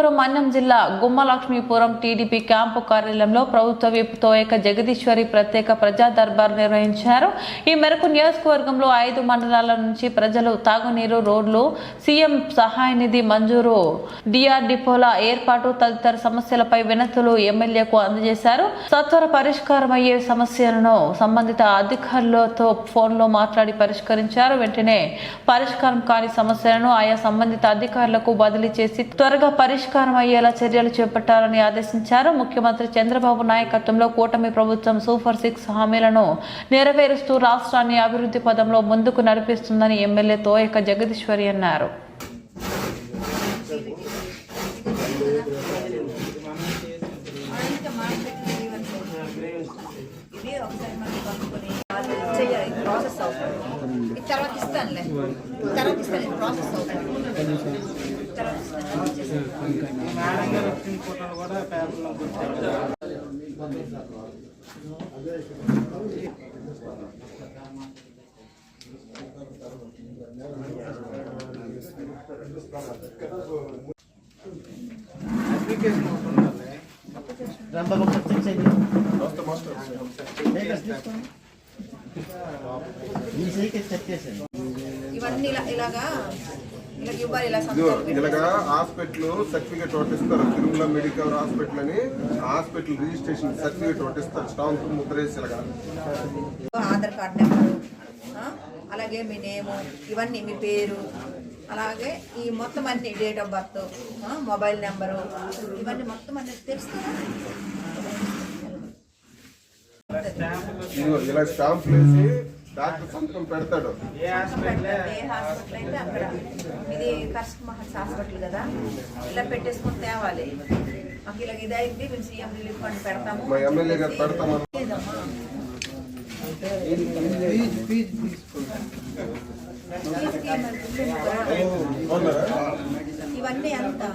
అనంతపురం మన్యం జిల్లా Gummalakshmipuram TDP camp కార్యాలయంలో ప్రభుత్వ విప్ తోయక జగదీశ్వరి ప్రత్యేక ప్రజా దర్బార్ నిర్వహించారు. ఈ మేరకు నియోజకవర్గంలో 5 మండలాల నుంచి ప్రజలు తాగునీరు, రోడ్లు, సీఎం సహాయ నిధి మంజూరు, డిఆర్ డిపోల ఏర్పాటు తదితర సమస్యలపై వినతులు ఎమ్మెల్యేకు అందజేశారు. సత్వర పరిష్కారం అయ్యే సమస్యలను సంబంధిత అధికారులతో ఫోన్లో మాట్లాడి పరిష్కరించారు. వెంటనే పరిష్కారం కాని సమస్యలను ఆయా సంబంధిత అధికారులకు బదిలీ చేసి త్వరగా పరిష్కారం అయ్యేలా చర్యలు చేపట్టాలని ఆదేశించారు. ముఖ్యమంత్రి చంద్రబాబు నాయకత్వంలో కూటమి ప్రభుత్వం సూపర్ 6 హామీలను నెరవేరుస్తూ రాష్ట్రాన్ని అభివృద్ధి పదంలో ముందుకు నడిపిస్తుందని ఎమ్మెల్యే తోయక జగదీశ్వరి అన్నారు. ఇలాగా హాస్పిటల్ సర్టిఫికేట్ ఒకటి ఇస్తారు. తిరుమల మెడికల్ హాస్పిటల్ అని హాస్పిటల్ రిజిస్ట్రేషన్ సర్టిఫికేట్ ఒకటి ఇస్తారు. స్టాంప్ ముద్రేసి ఆధార్ కార్డ్ నెంబరు, అలాగే మీ నేము, ఇవన్నీ మీ పేరు, అలాగే ఈ మొత్తం అన్ని date of birth, mobile number, ఇవన్నీ మొత్తం అన్ని తెలుస్తారా? ఇలా స్టాంప్ వేసి డాక్టర్ సంతకం పెడతాడు. ఏ హాస్పిటల్ అయితే అక్కడ. ఇది కర్షక్ మహర్స్ హాస్పిటల్ కదా, ఇలా పెట్టేసుకొని తేవాలి. మాకు ఇలా ఇది అయింది, మేము సీఎం రిలీఫ్ ఫండ్ పెడతాము, మా ఎమ్మెల్యే గారు పెడతాము. ఇవన్నీ అంతా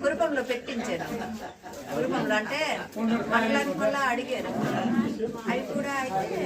కురుపంలో పెట్టించారు. కురుపంలో అంటే మళ్ళీ అడిగారు, అవి కూడా అయితే